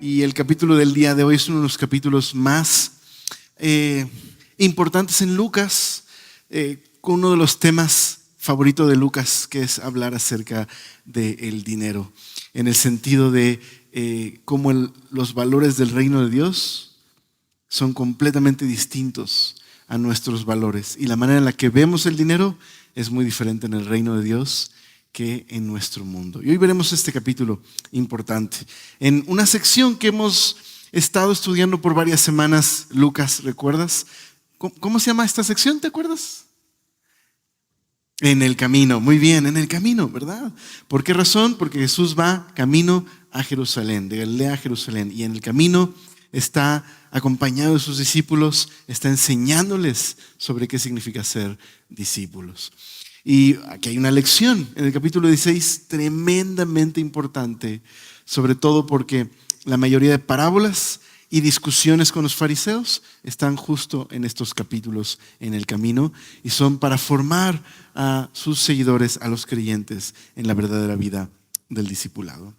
Y el capítulo del día de hoy es uno de los capítulos más importantes en Lucas, con uno de los temas favoritos de Lucas, que es hablar acerca del dinero, en el sentido de cómo los valores del reino de Dios son completamente distintos a nuestros valores. Y la manera en la que vemos el dinero es muy diferente en el reino de Dios que en nuestro mundo. Y hoy veremos este capítulo importante en una sección que hemos estado estudiando por varias semanas. Lucas, ¿recuerdas? ¿Cómo se llama esta sección? ¿Te acuerdas? En el camino. Muy bien, en el camino, ¿verdad? ¿Por qué razón? Porque Jesús va camino a Jerusalén, de Galilea a Jerusalén, y en el camino está acompañado de sus discípulos, está enseñándoles sobre qué significa ser discípulos. Y aquí hay una lección en el capítulo 16 tremendamente importante, sobre todo porque la mayoría de parábolas y discusiones con los fariseos están justo en estos capítulos en el camino y son para formar a sus seguidores, a los creyentes, en la verdadera vida del discipulado.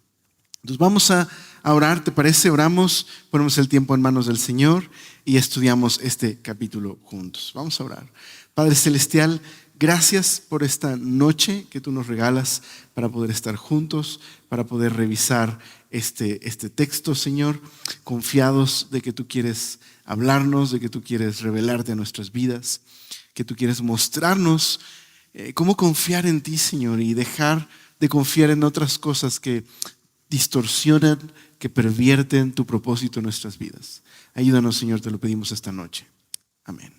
Entonces vamos a orar, ¿te parece? Oramos, ponemos el tiempo en manos del Señor y estudiamos este capítulo juntos. Vamos a orar. Padre Celestial, gracias por esta noche que tú nos regalas para poder estar juntos, para poder revisar este texto, Señor, confiados de que tú quieres hablarnos, de que tú quieres revelarte a nuestras vidas, que tú quieres mostrarnos cómo confiar en ti, Señor, y dejar de confiar en otras cosas que distorsionan, que pervierten tu propósito en nuestras vidas. Ayúdanos, Señor, te lo pedimos esta noche. Amén.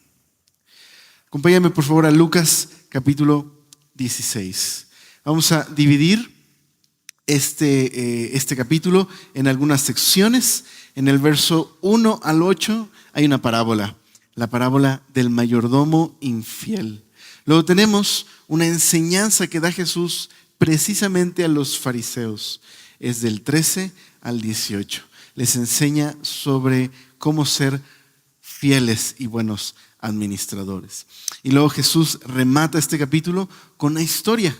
Acompáñame por favor a Lucas capítulo 16. Vamos a dividir este capítulo en algunas secciones. En el verso 1 al 8 hay una parábola, la parábola del mayordomo infiel. Luego tenemos una enseñanza que da Jesús precisamente a los fariseos. Es del 13 al 18. Les enseña sobre cómo ser fieles y buenos administradores. Y luego Jesús remata este capítulo con una historia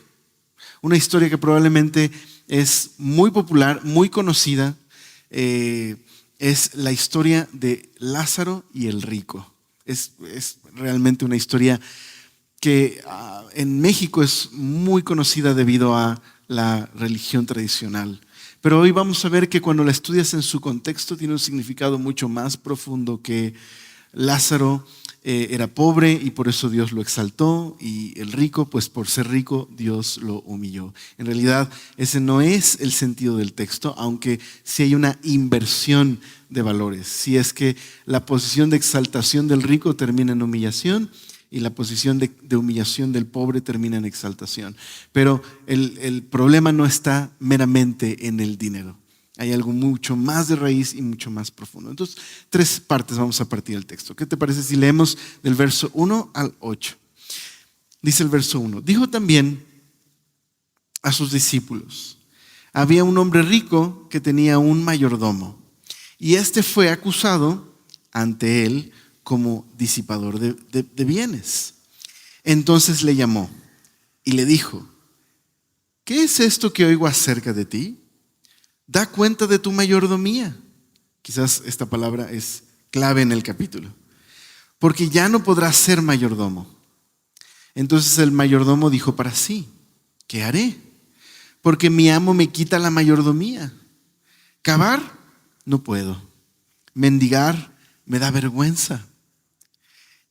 que probablemente es muy popular, muy conocida. Es la historia de Lázaro y el rico. Es realmente una historia que en México es muy conocida debido a la religión tradicional. Pero hoy vamos a ver que cuando la estudias en su contexto tiene un significado mucho más profundo, que Lázaro era pobre y por eso Dios lo exaltó, y el rico, pues por ser rico, Dios lo humilló. En realidad ese no es el sentido del texto, aunque sí hay una inversión de valores. Si es que la posición de exaltación del rico termina en humillación, y la posición de humillación del pobre termina en exaltación. Pero el problema no está meramente en el dinero. Hay algo mucho más de raíz y mucho más profundo. Entonces, 3 partes vamos a partir del texto. ¿Qué te parece si leemos del verso 1 al 8? Dice el verso 1. Dijo también a sus discípulos: había un hombre rico que tenía un mayordomo, y este fue acusado ante él como disipador de bienes. Entonces le llamó y le dijo: ¿qué es esto que oigo acerca de ti? Da cuenta de tu mayordomía. Quizás esta palabra es clave en el capítulo. Porque ya no podrás ser mayordomo. Entonces el mayordomo dijo para sí: ¿qué haré? Porque mi amo me quita la mayordomía. Cavar no puedo. Mendigar me da vergüenza.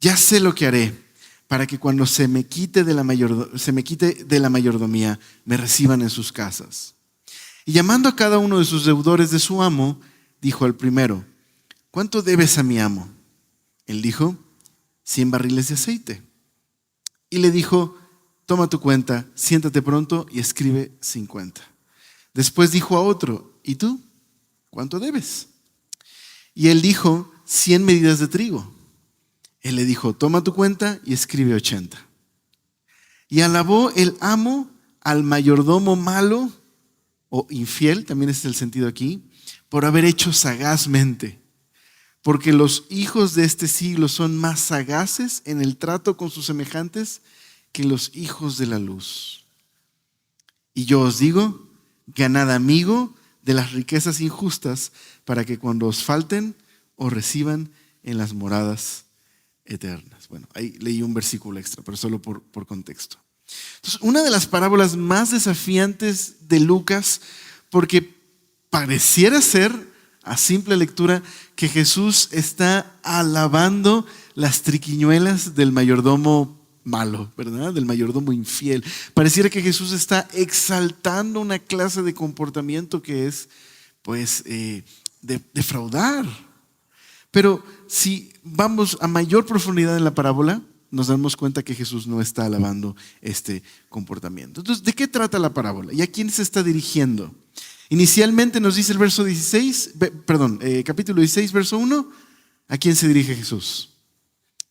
Ya sé lo que haré para que cuando se me quite de la mayordomía me reciban en sus casas. Y llamando a cada uno de sus deudores de su amo, dijo al primero: ¿cuánto debes a mi amo? Él dijo: 100 barriles de aceite. Y le dijo: toma tu cuenta, siéntate pronto y escribe 50. Después dijo a otro: ¿y tú? ¿Cuánto debes? Y él dijo: 100 medidas de trigo. Él le dijo: toma tu cuenta y escribe 80. Y alabó el amo al mayordomo malo o infiel, también es el sentido aquí, por haber hecho sagazmente. Porque los hijos de este siglo son más sagaces en el trato con sus semejantes que los hijos de la luz. Y yo os digo: ganad amigo de las riquezas injustas, para que cuando os falten, os reciban en las moradas eternas. Bueno, ahí leí un versículo extra, pero solo por contexto. Entonces, una de las parábolas más desafiantes de Lucas, porque pareciera ser, a simple lectura, que Jesús está alabando las triquiñuelas del mayordomo malo, ¿verdad? Del mayordomo infiel. Pareciera que Jesús está exaltando una clase de comportamiento que es, pues, defraudar. Pero si vamos a mayor profundidad en la parábola, nos damos cuenta que Jesús no está alabando este comportamiento. Entonces, ¿de qué trata la parábola? ¿Y a quién se está dirigiendo? Inicialmente nos dice el capítulo 16, verso 1, ¿a quién se dirige Jesús?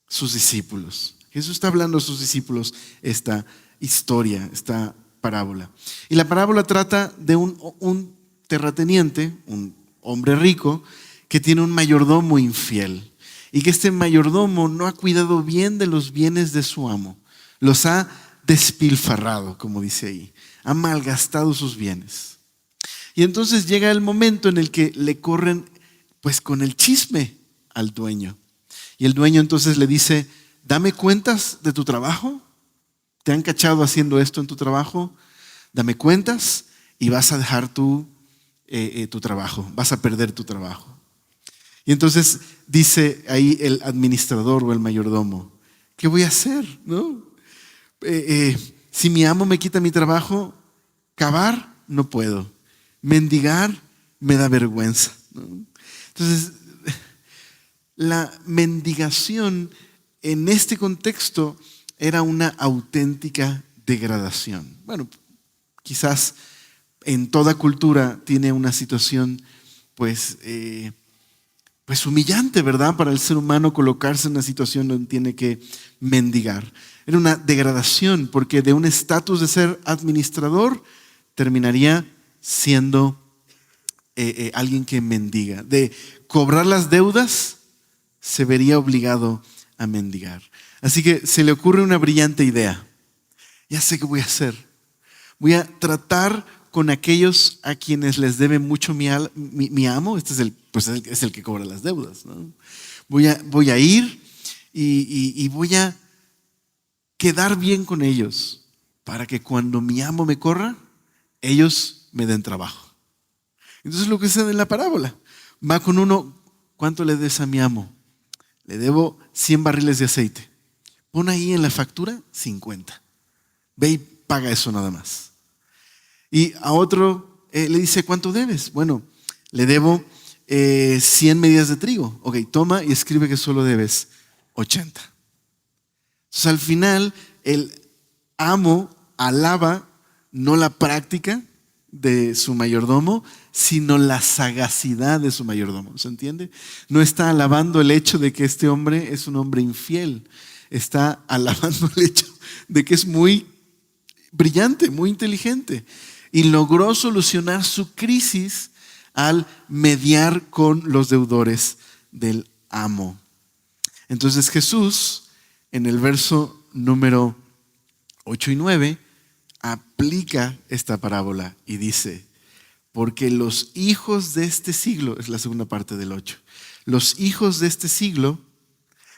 Sus discípulos. Jesús está hablando a sus discípulos esta historia, esta parábola. Y la parábola trata de un terrateniente, un hombre rico, que tiene un mayordomo infiel. Y que este mayordomo no ha cuidado bien de los bienes de su amo. Los ha despilfarrado, como dice ahí. Ha malgastado sus bienes. Y entonces llega el momento en el que le corren, pues, con el chisme al dueño. Y el dueño entonces le dice: dame cuentas de tu trabajo. ¿Te han cachado haciendo esto en tu trabajo? Dame cuentas y vas a dejar tu trabajo. Vas a perder tu trabajo. Y entonces dice ahí el administrador o el mayordomo: ¿qué voy a hacer? ¿No? Si mi amo me quita mi trabajo, cavar no puedo. Mendigar me da vergüenza, ¿no? Entonces, la mendigación en este contexto era una auténtica degradación. Bueno, quizás en toda cultura tiene una situación pues humillante, ¿verdad? Para el ser humano colocarse en una situación donde tiene que mendigar. Era una degradación, porque de un estatus de ser administrador terminaría siendo alguien que mendiga. De cobrar las deudas se vería obligado a mendigar. Así que se le ocurre una brillante idea. Ya sé qué voy a hacer. Voy a tratar con aquellos a quienes les debe mucho mi amo. Este es el que cobra las deudas, ¿no? Voy a ir y voy a quedar bien con ellos para que cuando mi amo me corra, ellos me den trabajo. Entonces lo que sucede en la parábola: va con uno: ¿cuánto le des a mi amo? Le debo 100 barriles de aceite. Pon ahí en la factura 50. Ve y paga eso nada más. Y a otro le dice: ¿cuánto debes? Bueno, le debo 100 medidas de trigo. Ok, toma y escribe que solo debes 80. Entonces al final el amo alaba no la práctica de su mayordomo, sino la sagacidad de su mayordomo. ¿Se entiende? No está alabando el hecho de que este hombre es un hombre infiel. Está alabando el hecho de que es muy brillante, muy inteligente. Y logró solucionar su crisis al mediar con los deudores del amo. Entonces Jesús, en el verso número 8 y 9, aplica esta parábola y dice: porque los hijos de este siglo, es la segunda parte del 8, los hijos de este siglo,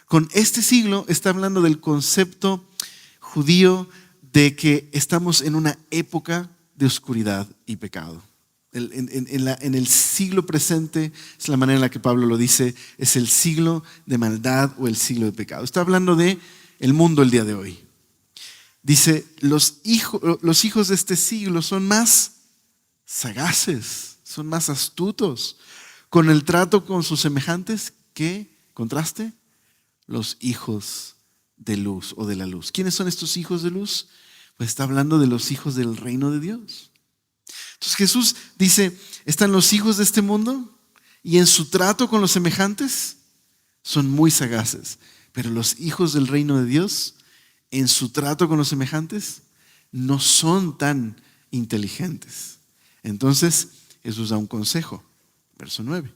con este siglo está hablando del concepto judío de que estamos en una época de oscuridad y pecado. En el siglo presente, es la manera en la que Pablo lo dice, es el siglo de maldad o el siglo de pecado. Está hablando de el mundo el día de hoy. Dice: los hijos de este siglo son más sagaces, son más astutos con el trato con sus semejantes que, contraste, los hijos de luz o de la luz. ¿Quiénes son estos hijos de luz? Pues está hablando de los hijos del reino de Dios. Entonces Jesús dice: están los hijos de este mundo y en su trato con los semejantes son muy sagaces, pero los hijos del reino de Dios en su trato con los semejantes no son tan inteligentes. Entonces Jesús da un consejo, verso 9: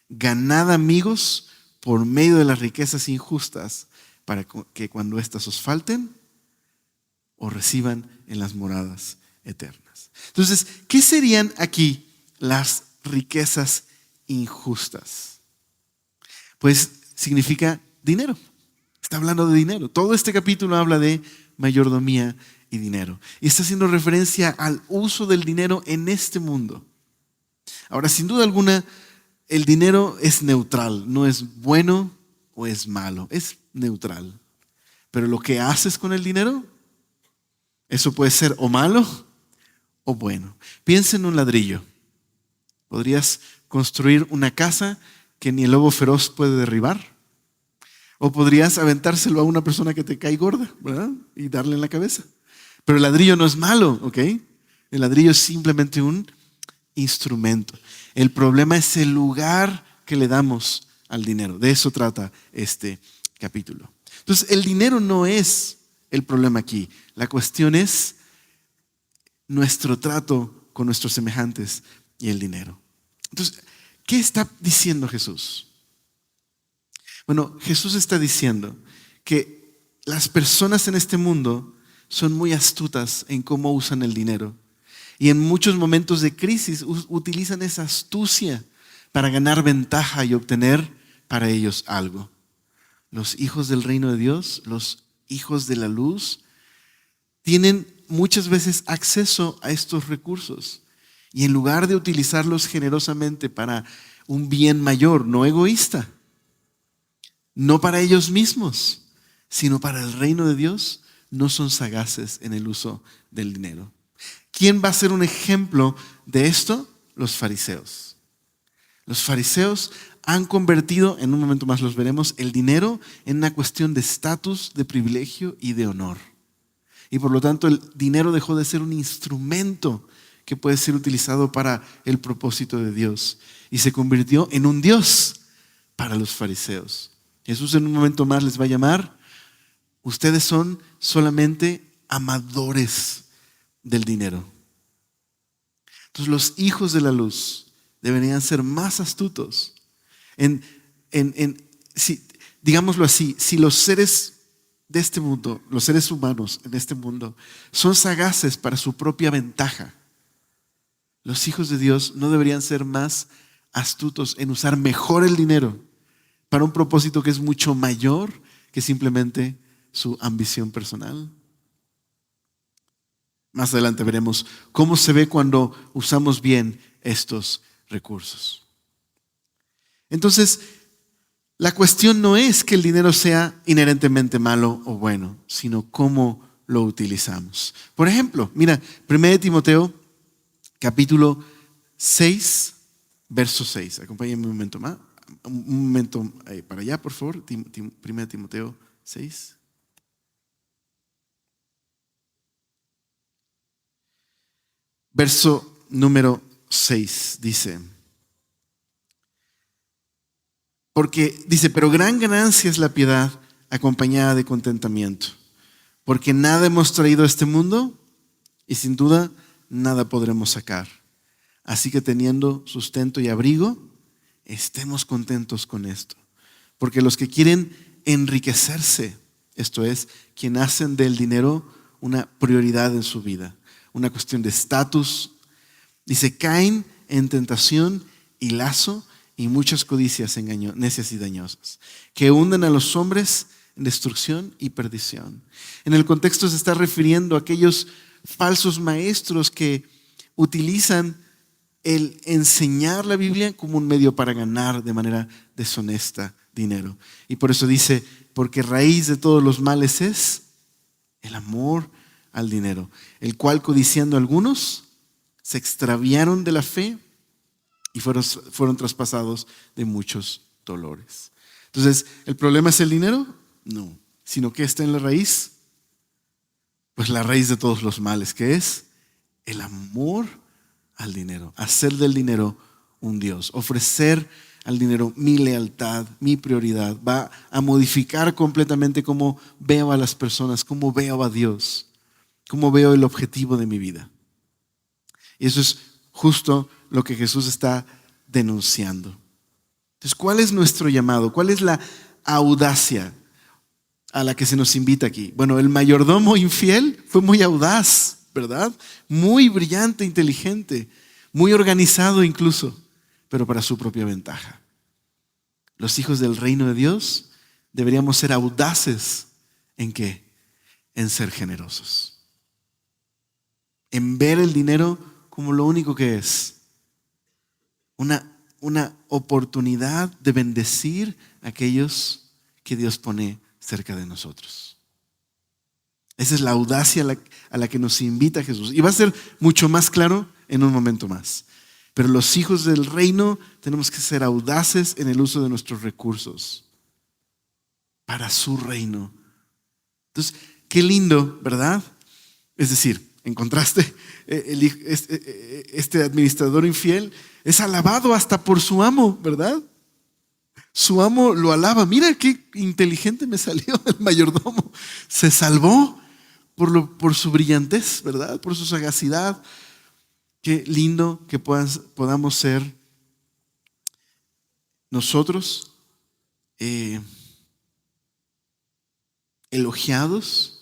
ganad amigos por medio de las riquezas injustas, para que cuando éstas os falten, os reciban en las moradas eternas. Entonces, ¿qué serían aquí las riquezas injustas? Pues significa dinero. Está hablando de dinero. Todo este capítulo habla de mayordomía y dinero. Y está haciendo referencia al uso del dinero en este mundo. Ahora, sin duda alguna, el dinero es neutral. No es bueno o es malo. Es neutral. Pero lo que haces con el dinero, eso puede ser o malo o bueno. Piensa en un ladrillo. Podrías construir una casa que ni el lobo feroz puede derribar. O podrías aventárselo a una persona que te cae gorda, ¿verdad? Y darle en la cabeza. Pero el ladrillo no es malo, ¿ok? El ladrillo es simplemente un instrumento. El problema es el lugar que le damos al dinero. De eso trata este capítulo. Entonces, el dinero no es el problema aquí. La cuestión es nuestro trato con nuestros semejantes y el dinero. Entonces, ¿qué está diciendo Jesús? Bueno, Jesús está diciendo que las personas en este mundo son muy astutas en cómo usan el dinero. Y en muchos momentos de crisis utilizan esa astucia para ganar ventaja y obtener para ellos algo. Los hijos del reino de Dios, los hijos de la luz, tienen muchas veces acceso a estos recursos. Y en lugar de utilizarlos generosamente para un bien mayor, no egoísta, no para ellos mismos, sino para el reino de Dios, no son sagaces en el uso del dinero. ¿Quién va a ser un ejemplo de esto? Los fariseos. Los fariseos han convertido, en un momento más los veremos, el dinero en una cuestión de estatus, de privilegio y de honor. Y por lo tanto el dinero dejó de ser un instrumento que puede ser utilizado para el propósito de Dios y se convirtió en un Dios para los fariseos. Jesús en un momento más les va a llamar: ustedes son solamente amadores del dinero. Entonces los hijos de la luz deberían ser más astutos digámoslo así, si los seres de este mundo, los seres humanos en este mundo, son sagaces para su propia ventaja, los hijos de Dios no deberían ser más astutos en usar mejor el dinero para un propósito que es mucho mayor que simplemente su ambición personal. Más adelante veremos cómo se ve cuando usamos bien estos recursos. Entonces, la cuestión no es que el dinero sea inherentemente malo o bueno, sino cómo lo utilizamos. Por ejemplo, mira, 1 Timoteo capítulo 6, verso 6. Acompáñenme un momento más. Un momento para allá, por favor. 1 Timoteo 6. Verso número 6 dice: pero gran ganancia es la piedad acompañada de contentamiento, porque nada hemos traído a este mundo y sin duda nada podremos sacar. Así que teniendo sustento y abrigo, estemos contentos con esto. Porque los que quieren enriquecerse, esto es, quien hacen del dinero una prioridad en su vida, una cuestión de estatus, dice, caen en tentación y lazo y muchas codicias necias y dañosas, que hunden a los hombres en destrucción y perdición. En el contexto se está refiriendo a aquellos falsos maestros que utilizan el enseñar la Biblia como un medio para ganar de manera deshonesta dinero. Y por eso dice, porque raíz de todos los males es el amor al dinero, el cual codiciando algunos se extraviaron de la fe y fueron traspasados de muchos dolores. Entonces, ¿el problema es el dinero? No, sino que está en la raíz. Pues la raíz de todos los males, que es el amor al dinero, hacer del dinero un Dios, ofrecer al dinero mi lealtad, mi prioridad, va a modificar completamente cómo veo a las personas, cómo veo a Dios, cómo veo el objetivo de mi vida. Y eso es justo lo que Jesús está denunciando. Entonces, ¿cuál es nuestro llamado? ¿Cuál es la audacia a la que se nos invita aquí? Bueno, el mayordomo infiel fue muy audaz, ¿verdad? Muy brillante, inteligente, muy organizado incluso, pero para su propia ventaja. Los hijos del reino de Dios deberíamos ser audaces. ¿En qué? En ser generosos. En ver el dinero como lo único que es. Una oportunidad de bendecir a aquellos que Dios pone cerca de nosotros. Esa es la audacia a la que nos invita Jesús. Y va a ser mucho más claro en un momento más. Pero los hijos del reino tenemos que ser audaces en el uso de nuestros recursos para su reino. Entonces, qué lindo, ¿verdad? Es decir, en contraste, este administrador infiel es alabado hasta por su amo, ¿verdad? Su amo lo alaba. Mira qué inteligente me salió el mayordomo. Se salvó por su brillantez, ¿verdad? Por su sagacidad. Qué lindo que podamos ser nosotros elogiados,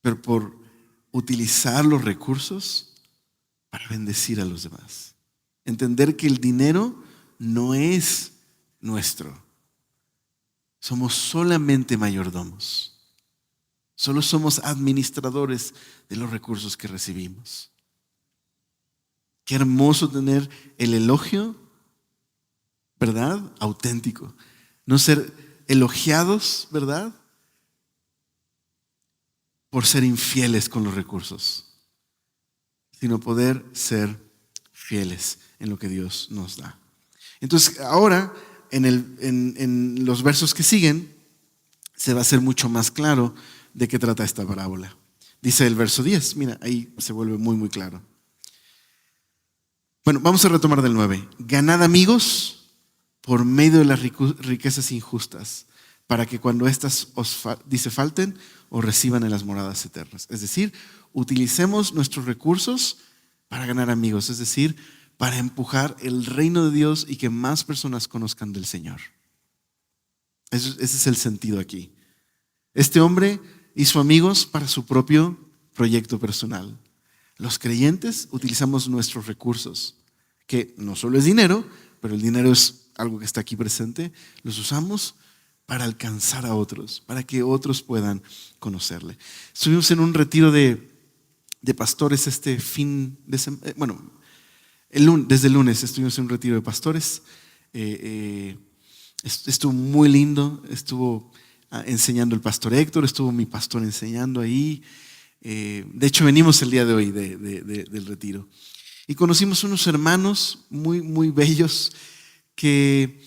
pero por utilizar los recursos para bendecir a los demás. Entender que el dinero no es nuestro. Somos solamente mayordomos. Solo somos administradores de los recursos que recibimos. Qué hermoso tener el elogio, ¿verdad? Auténtico. No ser elogiados, ¿verdad? Por ser infieles con los recursos, sino poder ser fieles en lo que Dios nos da. Entonces, ahora, en los versos que siguen, se va a hacer mucho más claro de qué trata esta parábola. Dice el verso 10, mira, ahí se vuelve muy, muy claro. Bueno, vamos a retomar del 9. Ganad amigos por medio de las riquezas injustas, para que cuando éstas dice falten, os reciban en las moradas eternas. Es decir, utilicemos nuestros recursos para ganar amigos, es decir, para empujar el reino de Dios y que más personas conozcan del Señor. Ese es el sentido aquí. Este hombre hizo amigos para su propio proyecto personal. Los creyentes utilizamos nuestros recursos, que no solo es dinero, pero el dinero es algo que está aquí presente, los usamos para alcanzar a otros, para que otros puedan conocerle. Estuvimos en un retiro de pastores este fin de semana, desde el lunes estuvimos en un retiro de pastores. Estuvo muy lindo, estuvo enseñando el pastor Héctor, estuvo mi pastor enseñando ahí. De hecho, venimos el día de hoy del retiro. Y conocimos unos hermanos muy, muy bellos que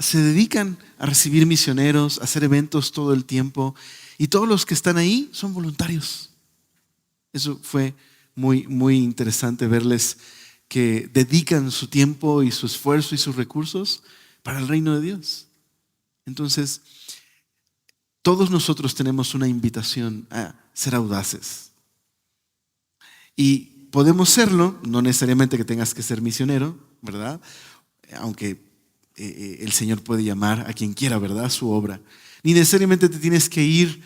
se dedican a recibir misioneros, a hacer eventos todo el tiempo. Y todos los que están ahí son voluntarios. Eso fue muy, muy interesante verles que dedican su tiempo y su esfuerzo y sus recursos para el reino de Dios. Entonces, todos nosotros tenemos una invitación a ser audaces. Y podemos serlo, no necesariamente que tengas que ser misionero, ¿verdad? Aunque el Señor puede llamar a quien quiera, ¿verdad? Su obra. Ni necesariamente te tienes que ir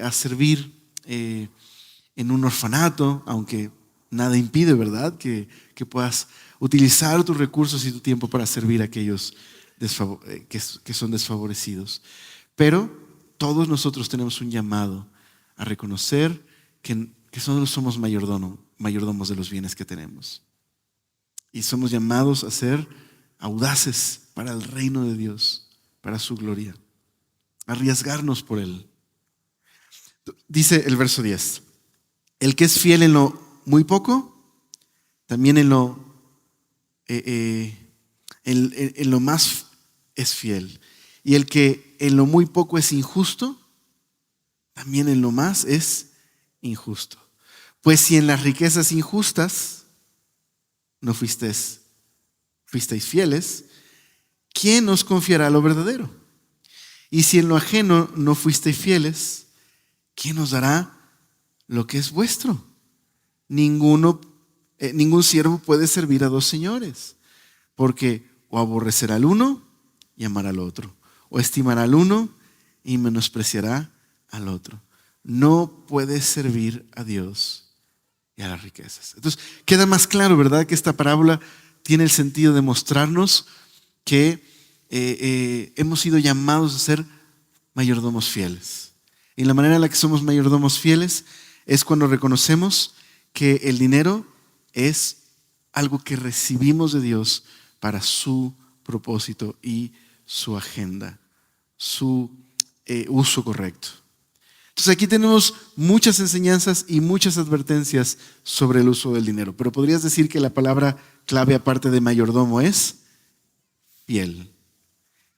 a servir en un orfanato, aunque nada impide, ¿verdad? Que puedas utilizar tus recursos y tu tiempo para servir a aquellos que son desfavorecidos. Pero todos nosotros tenemos un llamado a reconocer que solo somos mayordomos de los bienes que tenemos. Y somos llamados a ser audaces para el reino de Dios, para su gloria. Arriesgarnos por Él. Dice el verso 10. El que es fiel en lo muy poco, también en lo más es fiel. Y el que en lo muy poco es injusto, también en lo más es injusto. Pues si en las riquezas injustas no fuisteis fieles, ¿quién os confiará lo verdadero? Y si en lo ajeno no fuisteis fieles, ¿quién os dará lo que es vuestro? Ningún siervo puede servir a dos señores, porque o aborrecerá al uno y amará al otro, o estimará al uno y menospreciará al otro. No puedes servir a Dios y a las riquezas. Entonces, queda más claro, ¿verdad?, que esta parábola tiene el sentido de mostrarnos que hemos sido llamados a ser mayordomos fieles. Y la manera en la que somos mayordomos fieles es cuando reconocemos que el dinero es algo que recibimos de Dios para su propósito y su agenda, su uso correcto. Entonces aquí tenemos muchas enseñanzas y muchas advertencias sobre el uso del dinero, pero podrías decir que la palabra clave aparte de mayordomo es fiel.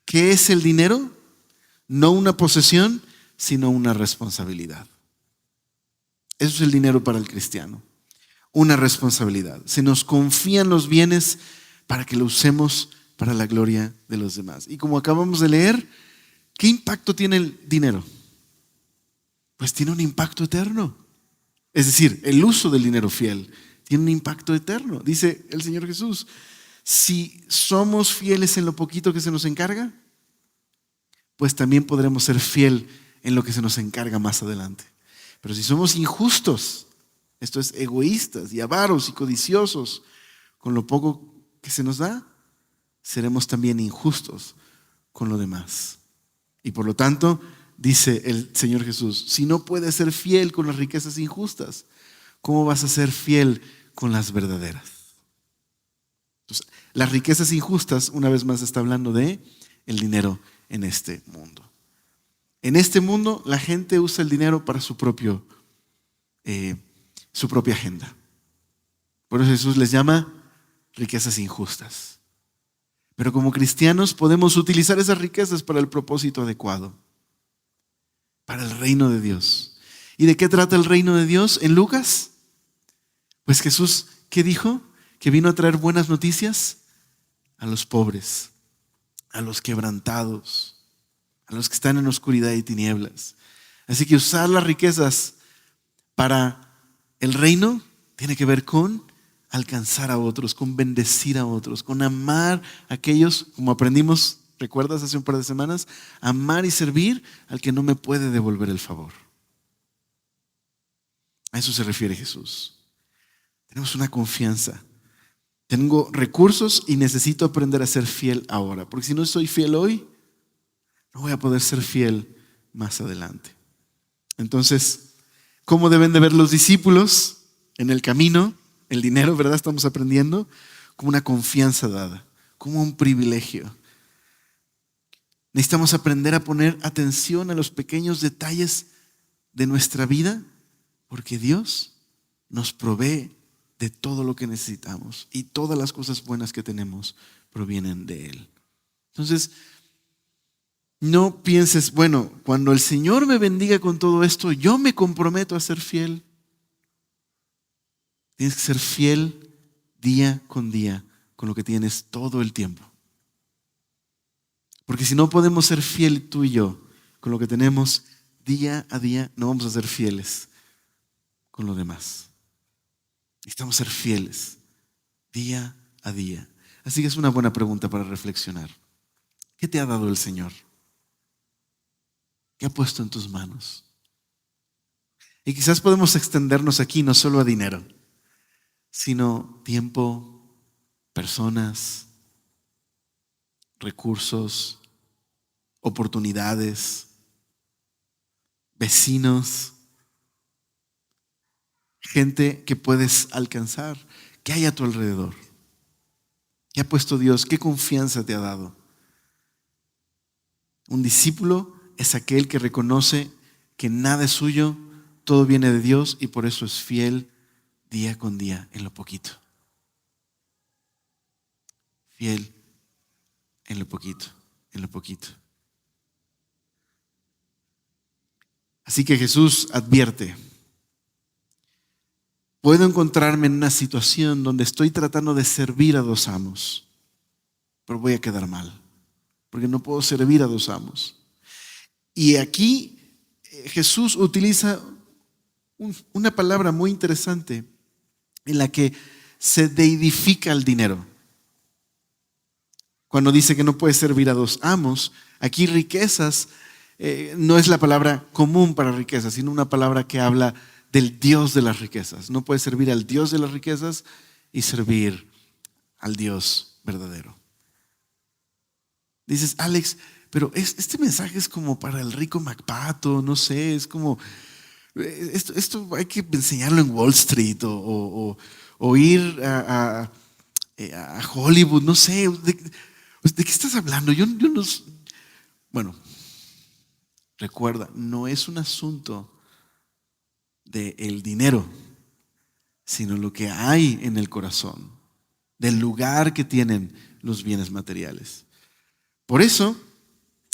¿Qué es el dinero? No una posesión, sino una responsabilidad. Eso es el dinero para el cristiano, una responsabilidad. Se nos confían los bienes para que lo usemos para la gloria de los demás. Y como acabamos de leer, ¿qué impacto tiene el dinero? Pues tiene un impacto eterno. Es decir, el uso del dinero fiel tiene un impacto eterno. Dice el Señor Jesús, si somos fieles en lo poquito que se nos encarga, pues también podremos ser fiel en lo que se nos encarga más adelante. Pero si somos injustos, esto es, egoístas y avaros y codiciosos con lo poco que se nos da, seremos también injustos con lo demás. Y por lo tanto, dice el Señor Jesús, si no puedes ser fiel con las riquezas injustas, ¿cómo vas a ser fiel con las verdaderas? Entonces, las riquezas injustas, una vez más, está hablando de el dinero en este mundo. En este mundo, la gente usa el dinero para su propia agenda. Por eso Jesús les llama riquezas injustas. Pero como cristianos podemos utilizar esas riquezas para el propósito adecuado, para el reino de Dios. ¿Y de qué trata el reino de Dios en Lucas? Pues Jesús, ¿qué dijo? Que vino a traer buenas noticias a los pobres, a los quebrantados, a los que están en oscuridad y tinieblas. Así que usar las riquezas para el reino tiene que ver con alcanzar a otros, con bendecir a otros, con amar a aquellos, como aprendimos, ¿recuerdas hace un par de semanas? Amar y servir al que no me puede devolver el favor. A eso se refiere Jesús. Tenemos una confianza. Tengo recursos y necesito aprender a ser fiel ahora, porque si no soy fiel hoy, no voy a poder ser fiel más adelante. Entonces, ¿cómo deben de ver los discípulos en el camino? El dinero, ¿verdad? Estamos aprendiendo como una confianza dada, como un privilegio. Necesitamos aprender a poner atención a los pequeños detalles de nuestra vida, porque Dios nos provee de todo lo que necesitamos y todas las cosas buenas que tenemos provienen de Él. Entonces, no pienses, bueno, cuando el Señor me bendiga con todo esto, yo me comprometo a ser fiel. Tienes que ser fiel día con día con lo que tienes todo el tiempo. Porque si no podemos ser fiel tú y yo con lo que tenemos día a día, no vamos a ser fieles con lo demás. Necesitamos ser fieles día a día. Así que es una buena pregunta para reflexionar. ¿Qué te ha dado el Señor? ¿Qué ha puesto en tus manos? Y quizás podemos extendernos aquí no solo a dinero, sino tiempo, personas, recursos, oportunidades, vecinos, gente que puedes alcanzar, que hay a tu alrededor. ¿Qué ha puesto Dios? ¿Qué confianza te ha dado? Un discípulo es aquel que reconoce que nada es suyo, todo viene de Dios y por eso es fiel día con día en lo poquito. Fiel en lo poquito, en lo poquito. Así que Jesús advierte: puedo encontrarme en una situación donde estoy tratando de servir a dos amos, pero voy a quedar mal, porque no puedo servir a dos amos. Y aquí Jesús utiliza una palabra muy interesante en la que se deidifica el dinero. Cuando dice que no puede servir a dos amos, aquí riquezas no es la palabra común para riquezas, sino una palabra que habla del Dios de las riquezas. No puedes servir al Dios de las riquezas y servir al Dios verdadero. Dices, Alex, pero este mensaje es como para el rico MacPato, no sé, es como, esto hay que enseñarlo en Wall Street o ir a Hollywood, no sé, ¿de qué estás hablando? Yo no, bueno, recuerda, no es un asunto del dinero, sino lo que hay en el corazón, del lugar que tienen los bienes materiales. Por eso,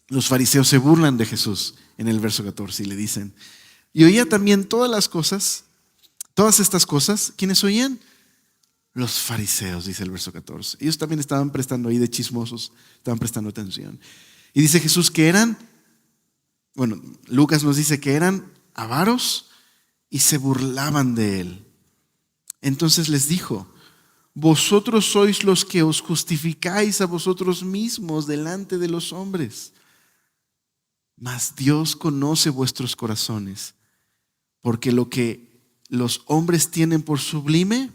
los fariseos se burlan de Jesús en el verso 14 y le dicen, y oía también todas estas cosas, ¿quiénes oían? Los fariseos, dice el verso 14. Ellos también estaban prestando ahí de chismosos, estaban prestando atención. Y dice Jesús que Lucas nos dice que eran avaros y se burlaban de él. Entonces les dijo, vosotros sois los que os justificáis a vosotros mismos delante de los hombres, mas Dios conoce vuestros corazones, porque lo que los hombres tienen por sublime,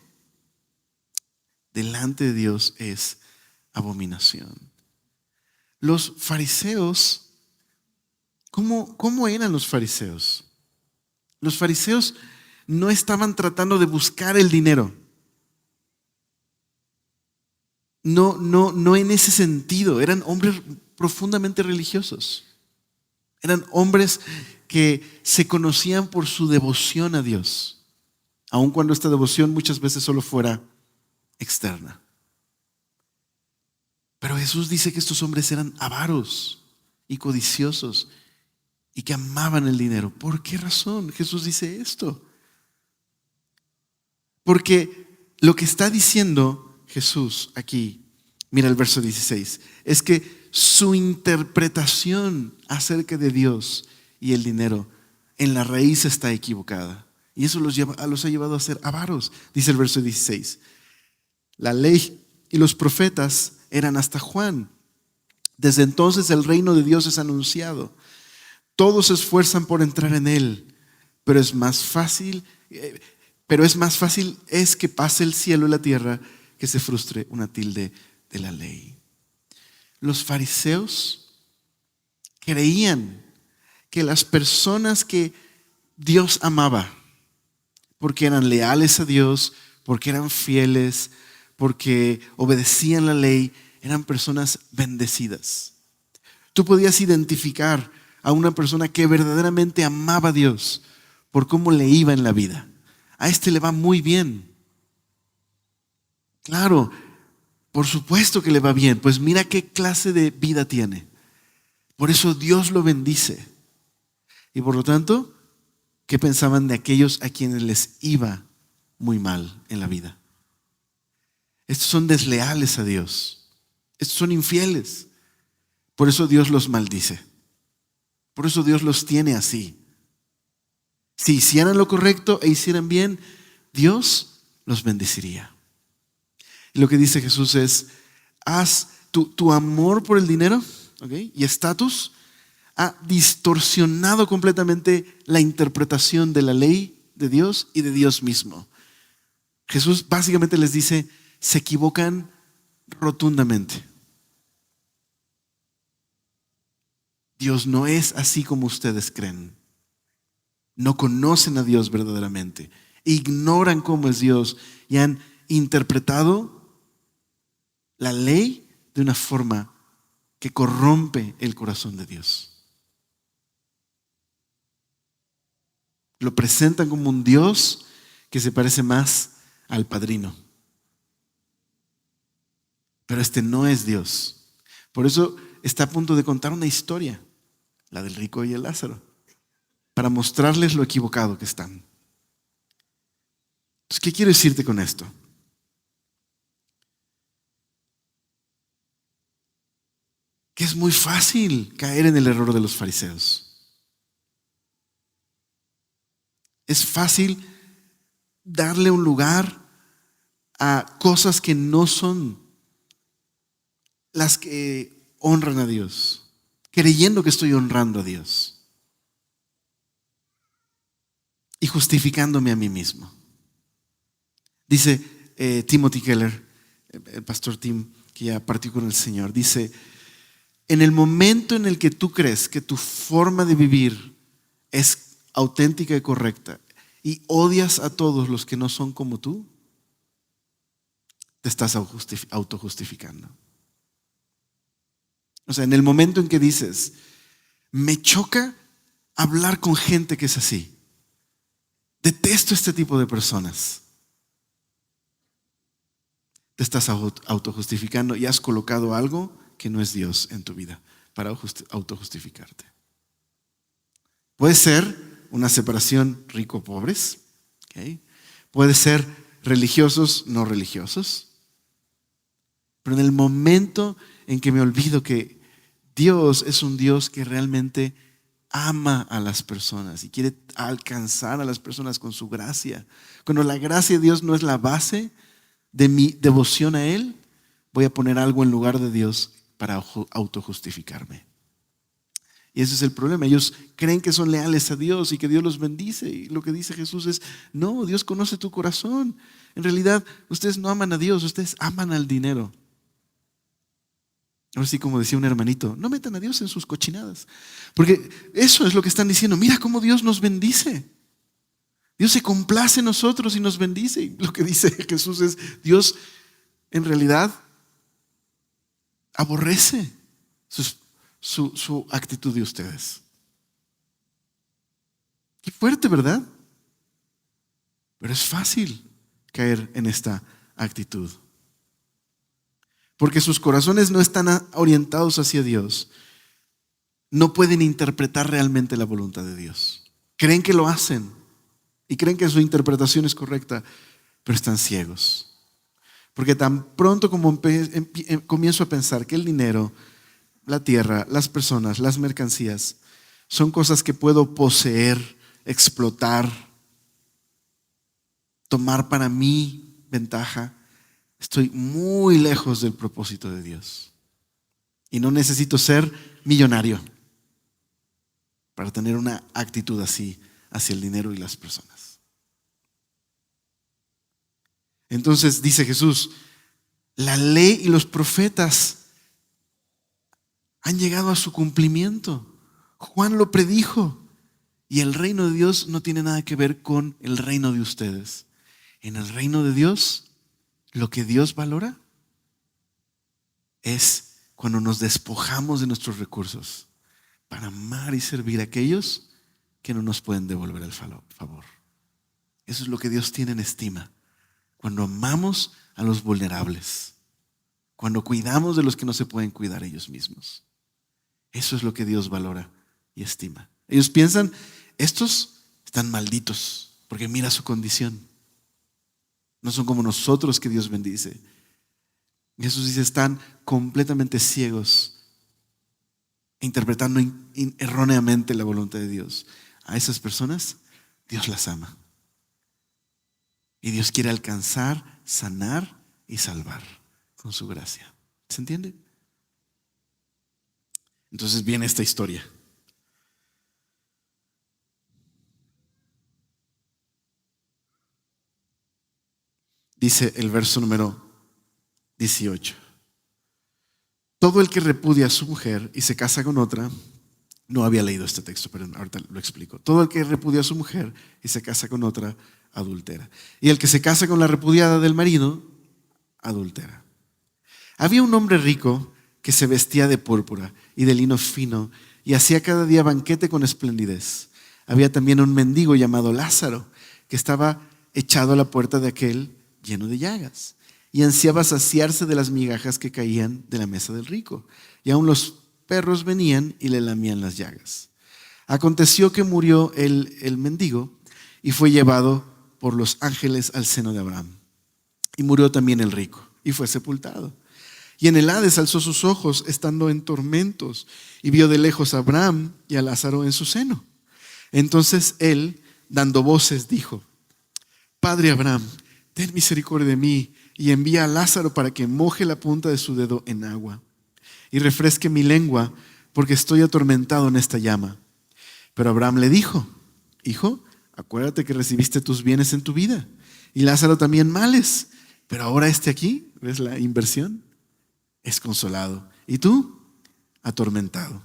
delante de Dios es abominación. Los fariseos, ¿cómo eran los fariseos? Los fariseos no estaban tratando de buscar el dinero. No en ese sentido. Eran hombres profundamente religiosos. Eran hombres que se conocían por su devoción a Dios, aun cuando esta devoción muchas veces solo fuera externa. Pero Jesús dice que estos hombres eran avaros y codiciosos y que amaban el dinero. ¿Por qué razón Jesús dice esto? Porque lo que está diciendo Jesús aquí, mira el verso 16, es que su interpretación acerca de Dios y el dinero en la raíz está equivocada. Y eso los ha llevado a ser avaros. Dice el verso 16, la ley y los profetas eran hasta Juan. Desde entonces el reino de Dios es anunciado. Todos se esfuerzan por entrar en él, pero es más fácil es que pase el cielo y la tierra que se frustre una tilde de la ley. Los fariseos creían que las personas que Dios amaba, porque eran leales a Dios, porque eran fieles, porque obedecían la ley, eran personas bendecidas. Tú podías identificar a una persona que verdaderamente amaba a Dios por cómo le iba en la vida. A este le va muy bien. Claro, por supuesto que le va bien. Pues mira qué clase de vida tiene. Por eso Dios lo bendice. Y por lo tanto, ¿qué pensaban de aquellos a quienes les iba muy mal en la vida? Estos son desleales a Dios. Estos son infieles. Por eso Dios los maldice. Por eso Dios los tiene así. Si hicieran lo correcto e hicieran bien, Dios los bendeciría. Y lo que dice Jesús es, haz tu amor por el dinero, ¿okay?, y estatus ha distorsionado completamente la interpretación de la ley de Dios y de Dios mismo. Jesús básicamente les dice, se equivocan rotundamente. Dios no es así como ustedes creen. No conocen a Dios verdaderamente. Ignoran cómo es Dios y han interpretado la ley de una forma que corrompe el corazón de Dios. Lo presentan como un Dios que se parece más al padrino. Pero este no es Dios. Por eso está a punto de contar una historia, la del rico y el Lázaro, para mostrarles lo equivocado que están. Entonces, ¿qué quiero decirte con esto? Que es muy fácil caer en el error de los fariseos. Es fácil darle un lugar a cosas que no son las que honran a Dios, creyendo que estoy honrando a Dios. y justificándome a mí mismo. Dice Timothy Keller, el pastor Tim, que ya partió con el Señor, dice: en el momento en el que tú crees que tu forma de vivir es auténtica y correcta y odias a todos los que no son como tú, te estás autojustificando. O sea, en el momento en que dices: me choca hablar con gente que es así, detesto este tipo de personas, te estás autojustificando y has colocado algo que no es Dios en tu vida para autojustificarte. Puede ser una separación rico-pobres, ¿okay? Puede ser religiosos, no religiosos. Pero en el momento en que me olvido que Dios es un Dios que realmente ama a las personas y quiere alcanzar a las personas con su gracia, cuando la gracia de Dios no es la base de mi devoción a Él, voy a poner algo en lugar de Dios para autojustificarme. Y ese es el problema. Ellos creen que son leales a Dios y que Dios los bendice. Y lo que dice Jesús es: no, Dios conoce tu corazón. En realidad, ustedes no aman a Dios, ustedes aman al dinero. Ahora sí, como decía un hermanito, no metan a Dios en sus cochinadas. Porque eso es lo que están diciendo. Mira cómo Dios nos bendice. Dios se complace en nosotros y nos bendice. Y lo que dice Jesús es: Dios en realidad aborrece su actitud de ustedes. Qué fuerte, ¿verdad? Pero es fácil caer en esta actitud. Porque sus corazones no están orientados hacia Dios. No pueden interpretar realmente la voluntad de Dios. Creen que lo hacen y creen que su interpretación es correcta, pero están ciegos. Porque tan pronto como comienzo a pensar que el dinero, la tierra, las personas, las mercancías son cosas que puedo poseer, explotar, tomar para mí ventaja, estoy muy lejos del propósito de Dios. Y no necesito ser millonario para tener una actitud así hacia el dinero y las personas. Entonces dice Jesús: la ley y los profetas han llegado a su cumplimiento. Juan lo predijo. Y el reino de Dios no tiene nada que ver con el reino de ustedes. En el reino de Dios, lo que Dios valora es cuando nos despojamos de nuestros recursos para amar y servir a aquellos que no nos pueden devolver el favor. Eso es lo que Dios tiene en estima. Cuando amamos a los vulnerables, cuando cuidamos de los que no se pueden cuidar ellos mismos. Eso es lo que Dios valora y estima. Ellos piensan: estos están malditos porque mira su condición. No son como nosotros que Dios bendice. Jesús dice: están completamente ciegos, interpretando erróneamente la voluntad de Dios. A esas personas Dios las ama. Y Dios quiere alcanzar, sanar y salvar con su gracia. ¿Se entiende? Entonces viene esta historia. Dice el verso número 18. Todo el que repudia a su mujer y se casa con otra, no había leído este texto, pero ahorita lo explico. Todo el que repudia a su mujer y se casa con otra, adultera. Y el que se casa con la repudiada del marido, adultera. Había un hombre rico que se vestía de púrpura y de lino fino y hacía cada día banquete con esplendidez. Había también un mendigo llamado Lázaro que estaba echado a la puerta de aquel lleno de llagas y ansiaba saciarse de las migajas que caían de la mesa del rico. Y aun los perros venían y le lamían las llagas. Aconteció que murió el mendigo y fue llevado por los ángeles al seno de Abraham. Y murió también el rico y fue sepultado. Y en el Hades alzó sus ojos estando en tormentos y vio de lejos a Abraham y a Lázaro en su seno. Entonces él, dando voces, dijo: Padre Abraham, ten misericordia de mí y envía a Lázaro para que moje la punta de su dedo en agua y refresque mi lengua, porque estoy atormentado en esta llama. Pero Abraham le dijo: Hijo, acuérdate que recibiste tus bienes en tu vida y Lázaro también males, pero ahora aquí, ¿ves la inversión? Es consolado y tú atormentado.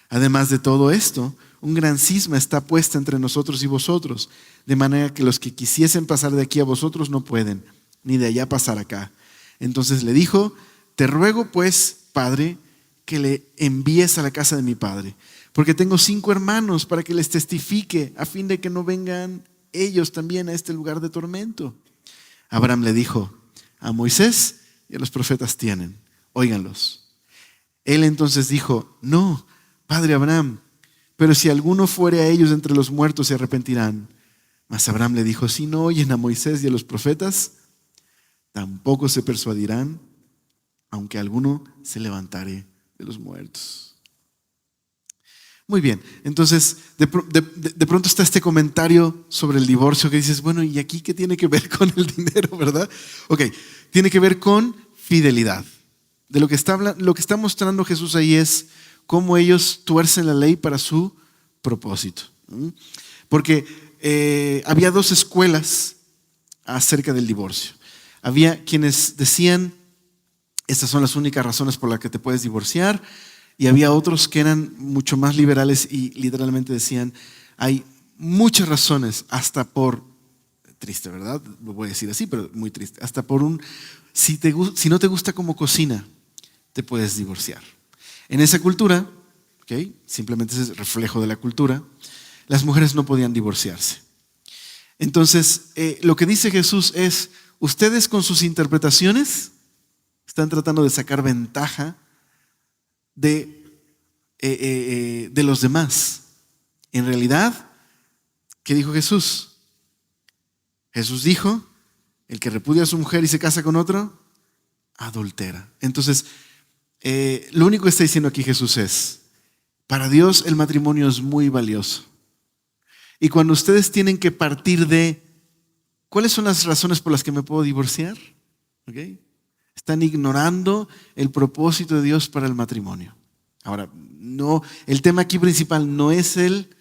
Además de todo esto, un gran cisma está puesta entre nosotros y vosotros, de manera que los que quisiesen pasar de aquí a vosotros no pueden, ni de allá pasar acá. Entonces le dijo: te ruego pues, Padre, que le envíes a la casa de mi padre, porque tengo 5 hermanos, para que les testifique, a fin de que no vengan ellos también a este lugar de tormento. Abraham le dijo: a Moisés y a los profetas tienen, óiganlos. Él entonces dijo: no, Padre Abraham, pero si alguno fuere a ellos entre los muertos, se arrepentirán. Mas Abraham le dijo: si no oyen a Moisés y a los profetas, tampoco se persuadirán, aunque alguno se levantare de los muertos. Muy bien, entonces de pronto está este comentario sobre el divorcio que dices: bueno, ¿y aquí qué tiene que ver con el dinero, verdad? Ok, tiene que ver con fidelidad. De lo que está mostrando Jesús ahí es cómo ellos tuercen la ley para su propósito. Porque había 2 escuelas acerca del divorcio. Había quienes decían: estas son las únicas razones por las que te puedes divorciar. Y había otros que eran mucho más liberales y literalmente decían: hay muchas razones, hasta por, triste, ¿verdad? Lo voy a decir así, pero muy triste, hasta por si no te gusta cómo cocina, te puedes divorciar. En esa cultura, ¿okay? Simplemente es reflejo de la cultura, las mujeres no podían divorciarse. Entonces, lo que dice Jesús es: ustedes con sus interpretaciones están tratando de sacar ventaja de los demás. En realidad, ¿qué dijo Jesús? Jesús dijo: el que repudia a su mujer y se casa con otro, adultera. Entonces, lo único que está diciendo aquí Jesús es: para Dios el matrimonio es muy valioso. Y cuando ustedes tienen que partir de ¿cuáles son las razones por las que me puedo divorciar? ¿Okay? Están ignorando el propósito de Dios para el matrimonio. Ahora, no, el tema aquí principal no es el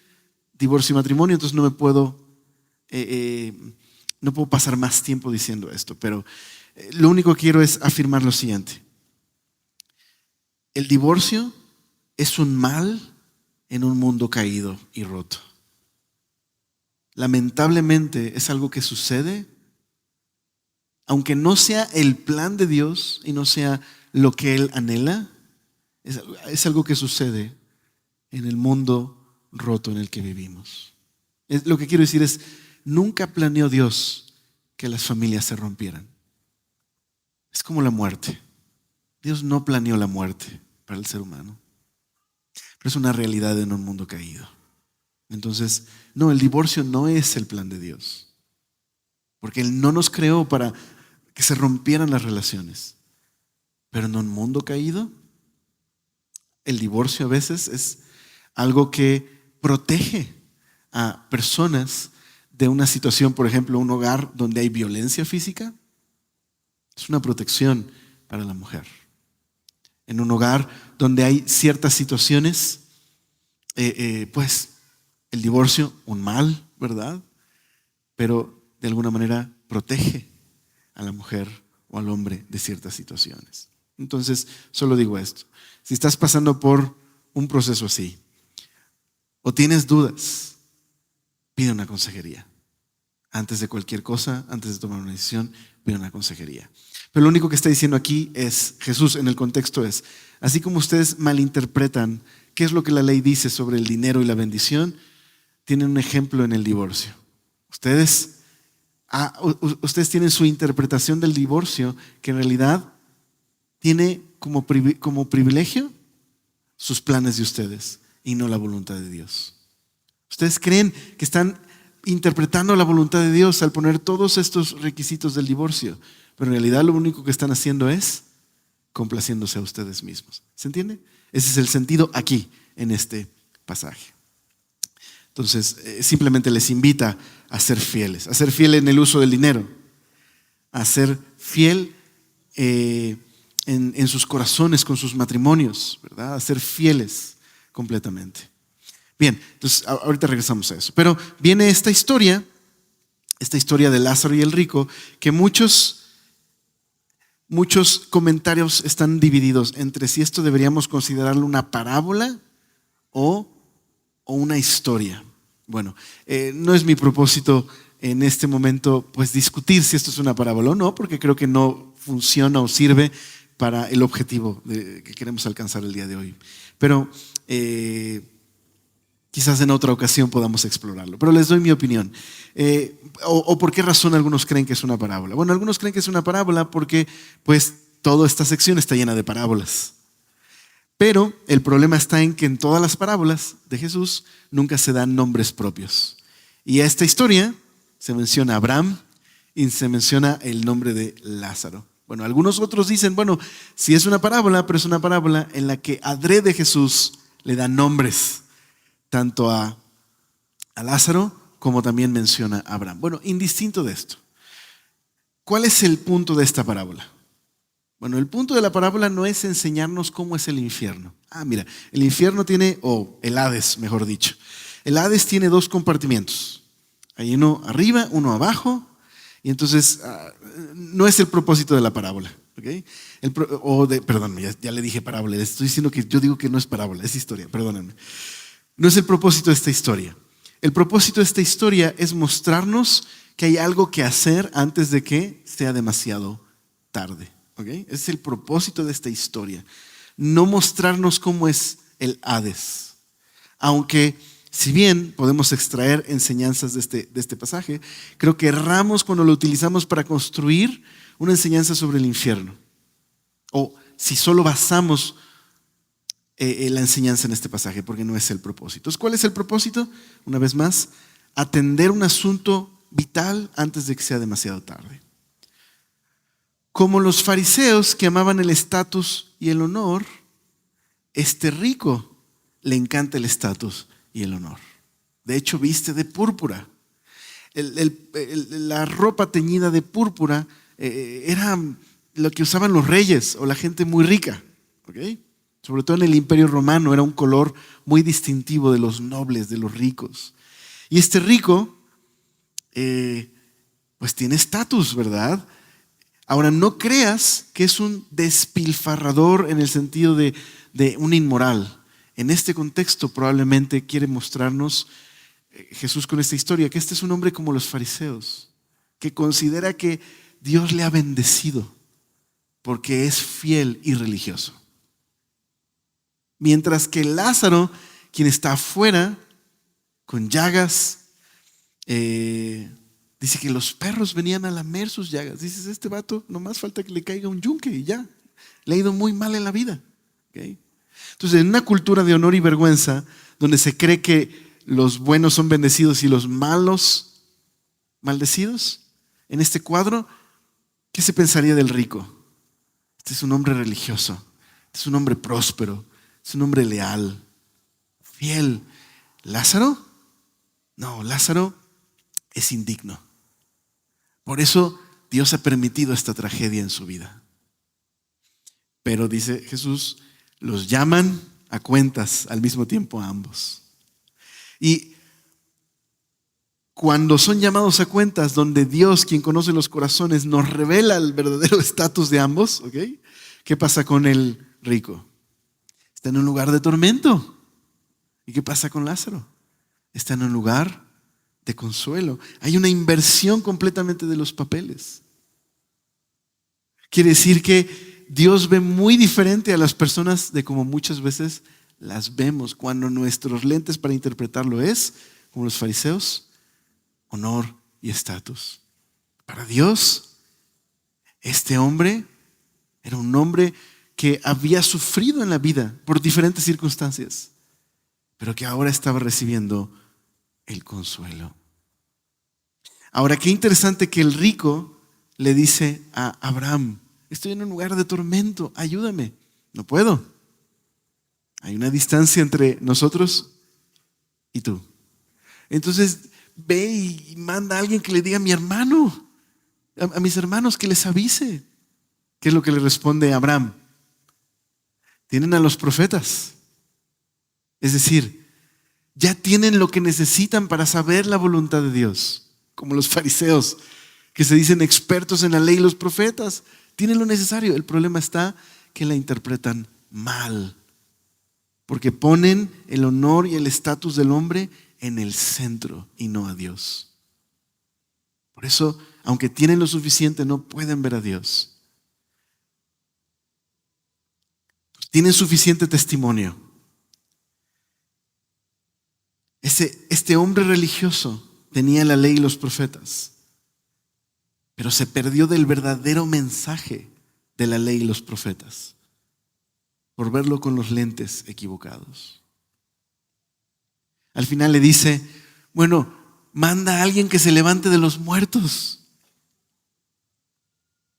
divorcio y matrimonio, entonces no puedo pasar más tiempo diciendo esto, pero lo único que quiero es afirmar lo siguiente: el divorcio es un mal en un mundo caído y roto. Lamentablemente es algo que sucede, aunque no sea el plan de Dios y no sea lo que Él anhela, es algo que sucede en el mundo roto en el que vivimos. Lo que quiero decir es: nunca planeó Dios que las familias se rompieran. Es como la muerte. Dios no planeó la muerte para el ser humano, pero es una realidad en un mundo caído. Entonces, no, el divorcio no es el plan de Dios, porque Él no nos creó para que se rompieran las relaciones. Pero en un mundo caído, el divorcio a veces es algo que protege a personas de una situación, por ejemplo, un hogar donde hay violencia física. Es una protección para la mujer. En un hogar donde hay ciertas situaciones, pues el divorcio, un mal, ¿verdad? Pero de alguna manera protege a la mujer o al hombre de ciertas situaciones. Entonces, solo digo esto: si estás pasando por un proceso así o tienes dudas, pide una consejería. Antes de cualquier cosa, antes de tomar una decisión, pide una consejería. Pero lo único que está diciendo aquí es, Jesús en el contexto es: así como ustedes malinterpretan qué es lo que la ley dice sobre el dinero y la bendición, tienen un ejemplo en el divorcio. Ustedes tienen su interpretación del divorcio, que en realidad tiene como privilegio sus planes de ustedes y no la voluntad de Dios. Ustedes creen que están interpretando la voluntad de Dios al poner todos estos requisitos del divorcio, pero en realidad lo único que están haciendo es complaciéndose a ustedes mismos. ¿Se entiende? Ese es el sentido aquí, en este pasaje. Entonces, simplemente les invita a ser fieles, a ser fiel en el uso del dinero, a ser fiel en sus corazones con sus matrimonios, ¿verdad? A ser fieles completamente. Bien, entonces ahorita regresamos a eso. Pero viene esta historia de Lázaro y el rico, que muchos comentarios están divididos entre si esto deberíamos considerarlo una parábola o una historia. Bueno, no es mi propósito en este momento pues discutir si esto es una parábola o no, porque creo que no funciona o sirve para el objetivo que queremos alcanzar el día de hoy. Pero quizás en otra ocasión podamos explorarlo. Pero les doy mi opinión. ¿O por qué razón algunos creen que es una parábola? Bueno, algunos creen que es una parábola porque pues toda esta sección está llena de parábolas. Pero el problema está en que en todas las parábolas de Jesús nunca se dan nombres propios. Y a esta historia se menciona Abraham y se menciona el nombre de Lázaro. Bueno, algunos otros dicen, bueno, sí es una parábola, pero es una parábola en la que adrede Jesús le da nombres tanto a Lázaro como también menciona a Abraham. Bueno, indistinto de esto, ¿cuál es el punto de esta parábola? Bueno, el punto de la parábola no es enseñarnos cómo es el infierno. Mira, el infierno tiene, o el Hades, mejor dicho. El Hades tiene dos compartimientos. Hay uno arriba, uno abajo, y entonces no es el propósito de la parábola. ¿Okay? Perdón, ya le dije parábola, estoy diciendo que yo digo que no es parábola, es historia, perdónenme. No es el propósito de esta historia. El propósito de esta historia es mostrarnos que hay algo que hacer antes de que sea demasiado tarde. ¿Okay? Ese es el propósito de esta historia. No mostrarnos cómo es el Hades. Aunque, si bien podemos extraer enseñanzas de este pasaje, creo que erramos cuando lo utilizamos para construir una enseñanza sobre el infierno. O si solo basamos la enseñanza en este pasaje, porque no es el propósito. ¿Cuál es el propósito? Una vez más, atender un asunto vital antes de que sea demasiado tarde. Como los fariseos que amaban el estatus y el honor, este rico le encanta el estatus y el honor. De hecho, viste de púrpura. La ropa teñida de púrpura era lo que usaban los reyes o la gente muy rica. ¿Okay? Sobre todo en el Imperio Romano era un color muy distintivo de los nobles, de los ricos. Y este rico, pues tiene estatus, ¿verdad? Ahora, no creas que es un despilfarrador en el sentido de un inmoral. En este contexto probablemente quiere mostrarnos Jesús con esta historia, que este es un hombre como los fariseos, que considera que Dios le ha bendecido porque es fiel y religioso. Mientras que Lázaro, quien está afuera, con llagas, dice que los perros venían a lamer sus llagas. Dices, este vato, nomás falta que le caiga un yunque y ya. Le ha ido muy mal en la vida. ¿Okay? Entonces, en una cultura de honor y vergüenza, donde se cree que los buenos son bendecidos y los malos maldecidos, en este cuadro, ¿qué se pensaría del rico? Este es un hombre religioso, este es un hombre próspero, es un hombre leal, fiel. ¿Lázaro? No, Lázaro es indigno. Por eso Dios ha permitido esta tragedia en su vida. Pero dice Jesús, los llaman a cuentas al mismo tiempo a ambos. Y cuando son llamados a cuentas, donde Dios, quien conoce los corazones, nos revela el verdadero estatus de ambos, ¿okay? ¿Qué pasa con el rico? Está en un lugar de tormento. ¿Y qué pasa con Lázaro? Está en un lugar de consuelo. Hay una inversión completamente de los papeles. Quiere decir que Dios ve muy diferente a las personas de como muchas veces las vemos cuando nuestros lentes para interpretarlo es, como los fariseos, honor y estatus. Para Dios, este hombre era un hombre que había sufrido en la vida por diferentes circunstancias, pero que ahora estaba recibiendo el consuelo. Ahora, qué interesante que el rico le dice a Abraham, estoy en un lugar de tormento, ayúdame. No puedo. Hay una distancia entre nosotros y tú. Entonces ve y manda a alguien que le diga a mi hermano, a mis hermanos, que les avise. ¿Qué es lo que le responde Abraham? Tienen a los profetas. Es decir, Ya tienen lo que necesitan para saber la voluntad de Dios, como los fariseos, que se dicen expertos en la ley y los profetas. Tienen lo necesario. El problema está que la interpretan mal, porque ponen el honor y el estatus del hombre en el centro y no a Dios. Por eso, aunque tienen lo suficiente, no pueden ver a Dios. Tienen suficiente testimonio. Este hombre religioso tenía la ley y los profetas, pero se perdió del verdadero mensaje de la ley y los profetas por verlo con los lentes equivocados. Al final le dice, bueno, manda a alguien que se levante de los muertos.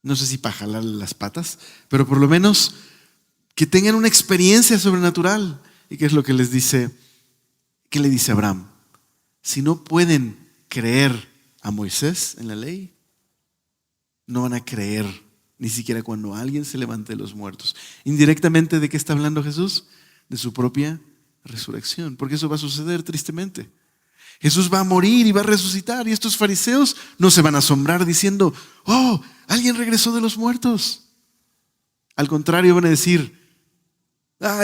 No sé si para jalarle las patas, pero por lo menos que tengan una experiencia sobrenatural. ¿Y qué es lo que les dice? ¿Qué le dice Abraham? Si no pueden creer a Moisés en la ley, no van a creer ni siquiera cuando alguien se levante de los muertos. Indirectamente, ¿de qué está hablando Jesús? De su propia resurrección, porque eso va a suceder tristemente. Jesús va a morir y va a resucitar, y estos fariseos no se van a asombrar diciendo, oh, alguien regresó de los muertos. Al contrario, van a decir,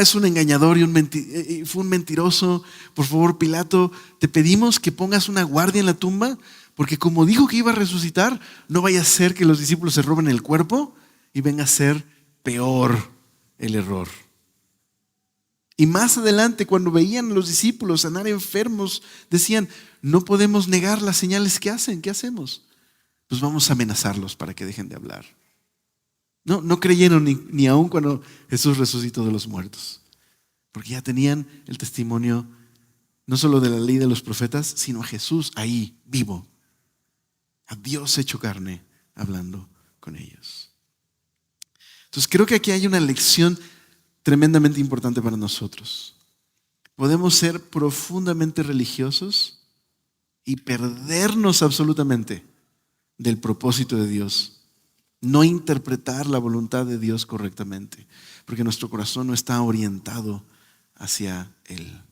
es un engañador y fue un mentiroso. Por favor, Pilato, te pedimos que pongas una guardia en la tumba, porque como dijo que iba a resucitar, no vaya a ser que los discípulos se roben el cuerpo y venga a ser peor el error. Y más adelante, cuando veían a los discípulos sanar enfermos, decían, no podemos negar las señales que hacen. ¿Qué hacemos? Pues vamos a amenazarlos para que dejen de hablar. No creyeron ni aún cuando Jesús resucitó de los muertos, porque ya tenían el testimonio no solo de la ley de los profetas, sino a Jesús ahí, vivo, a Dios hecho carne, hablando con ellos. Entonces creo que aquí hay una lección tremendamente importante para nosotros. Podemos ser profundamente religiosos y perdernos absolutamente del propósito de Dios. No interpretar la voluntad de Dios correctamente, porque nuestro corazón no está orientado hacia Él.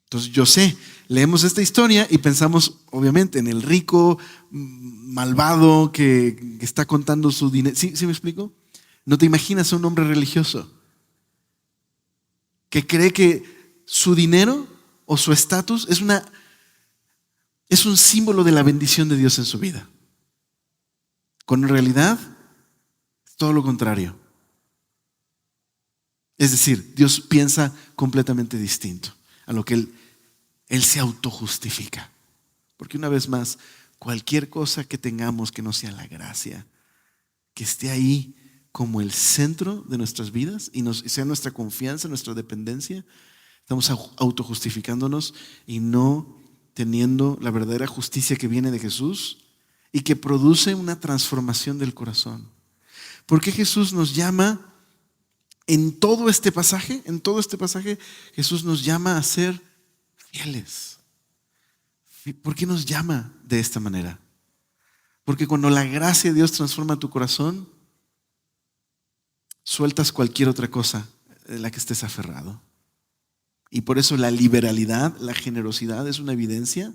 Entonces yo sé, leemos esta historia y pensamos obviamente en el rico malvado que está contando su dinero. ¿Sí me explico? No te imaginas a un hombre religioso que cree que su dinero o su estatus es un símbolo de la bendición de Dios en su vida, cuando en realidad es todo lo contrario. Es decir, Dios piensa completamente distinto a lo que Él se autojustifica. Porque una vez más, cualquier cosa que tengamos que no sea la gracia, que esté ahí como el centro de nuestras vidas y sea nuestra confianza, nuestra dependencia, estamos autojustificándonos y no teniendo la verdadera justicia que viene de Jesús y que produce una transformación del corazón. ¿Por qué Jesús nos llama en todo este pasaje? En todo este pasaje Jesús nos llama a ser fieles. ¿Por qué nos llama de esta manera? Porque cuando la gracia de Dios transforma tu corazón, sueltas cualquier otra cosa de la que estés aferrado. Y por eso la liberalidad, la generosidad es una evidencia,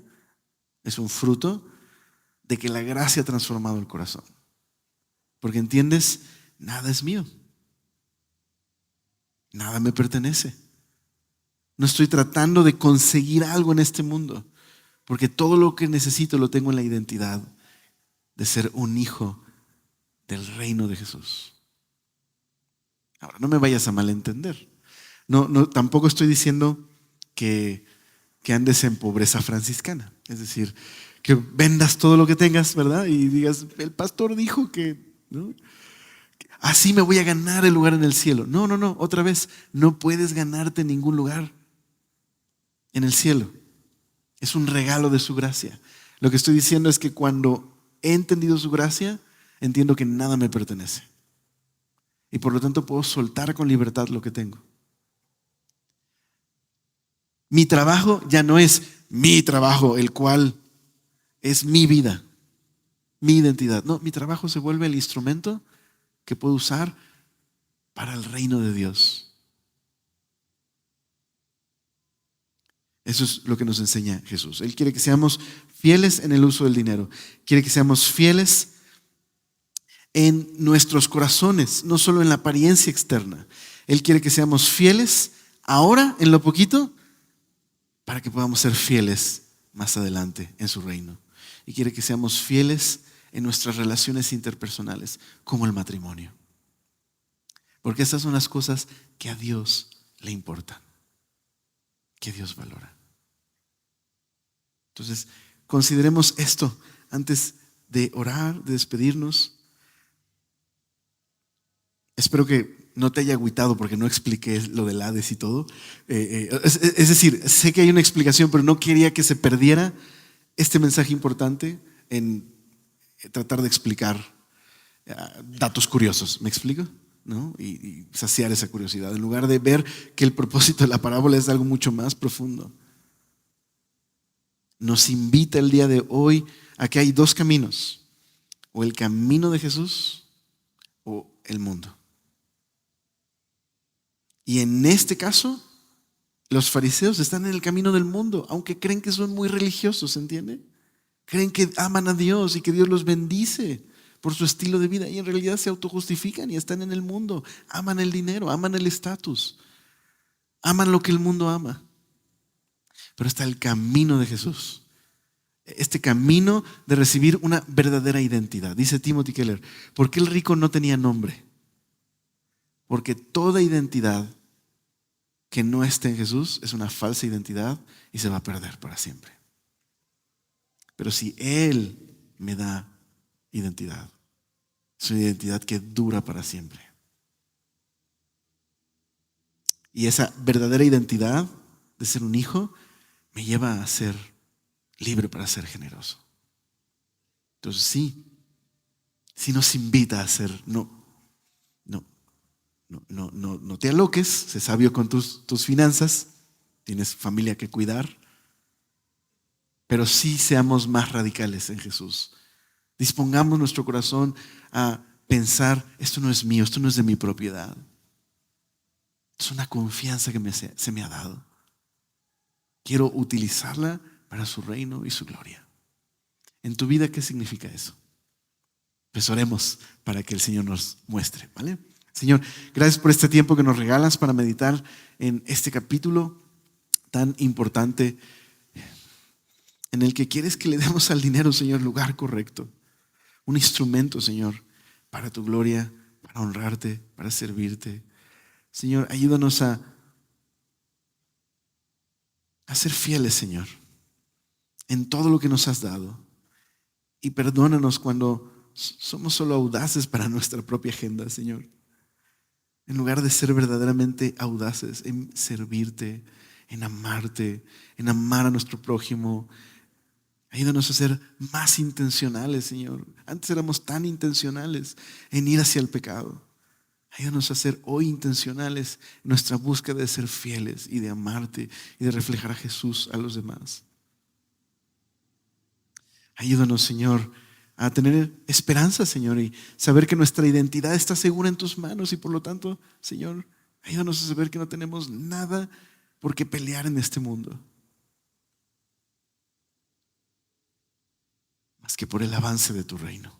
es un fruto de que la gracia ha transformado el corazón. Porque entiendes, nada es mío. Nada me pertenece. No estoy tratando de conseguir algo en este mundo, porque todo lo que necesito lo tengo en la identidad de ser un hijo del reino de Jesús. Ahora, no me vayas a malentender. Tampoco estoy diciendo que andes en pobreza franciscana. Es decir, que vendas todo lo que tengas, ¿verdad? Y digas, el pastor dijo que, ¿no? Así me voy a ganar el lugar en el cielo. No, otra vez, no puedes ganarte ningún lugar en el cielo. Es un regalo de su gracia. Lo que estoy diciendo es que cuando he entendido su gracia, entiendo que nada me pertenece. Y por lo tanto puedo soltar con libertad lo que tengo. Mi trabajo ya no es mi trabajo, el cual es mi vida, mi identidad. No, mi trabajo se vuelve el instrumento que puedo usar para el reino de Dios. Eso es lo que nos enseña Jesús. Él quiere que seamos fieles en el uso del dinero. Quiere que seamos fieles en nuestros corazones, no solo en la apariencia externa. Él quiere que seamos fieles ahora en lo poquito para que podamos ser fieles más adelante en su reino. Y quiere que seamos fieles en nuestras relaciones interpersonales, como el matrimonio. Porque estas son las cosas que a Dios le importan, que Dios valora. Entonces, consideremos esto antes de orar, de despedirnos. Espero que no te haya agüitado porque no expliqué lo del Hades y todo. Es decir, sé que hay una explicación, pero no quería que se perdiera este mensaje importante en tratar de explicar datos curiosos. ¿Me explico? ¿No? Y saciar esa curiosidad, en lugar de ver que el propósito de la parábola es algo mucho más profundo. Nos invita el día de hoy a que hay dos caminos: o el camino de Jesús o el mundo. Y en este caso, los fariseos están en el camino del mundo, aunque creen que son muy religiosos, ¿entiende? Creen que aman a Dios y que Dios los bendice por su estilo de vida, y en realidad se autojustifican y están en el mundo. Aman el dinero, aman el estatus, aman lo que el mundo ama. Pero está el camino de Jesús, este camino de recibir una verdadera identidad. Dice Timothy Keller: ¿por qué el rico no tenía nombre? Porque toda identidad que no esté en Jesús es una falsa identidad y se va a perder para siempre. Pero si Él me da identidad, es una identidad que dura para siempre. Y esa verdadera identidad de ser un hijo me lleva a ser libre para ser generoso. Entonces sí nos invita a ser, no te aloques, sé sabio con tus finanzas, tienes familia que cuidar, pero sí seamos más radicales en Jesús. Dispongamos nuestro corazón a pensar: esto no es mío, esto no es de mi propiedad. Es una confianza que se me ha dado. Quiero utilizarla para su reino y su gloria. En tu vida, ¿qué significa eso? Pues oremos para que el Señor nos muestre, ¿vale? Señor, gracias por este tiempo que nos regalas para meditar en este capítulo tan importante, en el que quieres que le demos al dinero, Señor, lugar correcto. Un instrumento, Señor, para tu gloria, para honrarte, para servirte. Señor, ayúdanos a ser fieles, Señor, en todo lo que nos has dado. Y perdónanos cuando somos solo audaces para nuestra propia agenda, Señor. En lugar de ser verdaderamente audaces en servirte, en amarte, en amar a nuestro prójimo. Ayúdanos a ser más intencionales, Señor. Antes éramos tan intencionales en ir hacia el pecado. Ayúdanos a ser hoy intencionales en nuestra búsqueda de ser fieles y de amarte y de reflejar a Jesús a los demás. Ayúdanos, Señor, a tener esperanza, Señor, y saber que nuestra identidad está segura en tus manos, y por lo tanto, Señor, ayúdanos a saber que no tenemos nada por qué pelear en este mundo, más que por el avance de tu reino.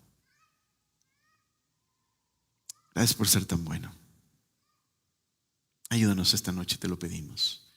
Gracias por ser tan bueno. Ayúdanos esta noche, te lo pedimos.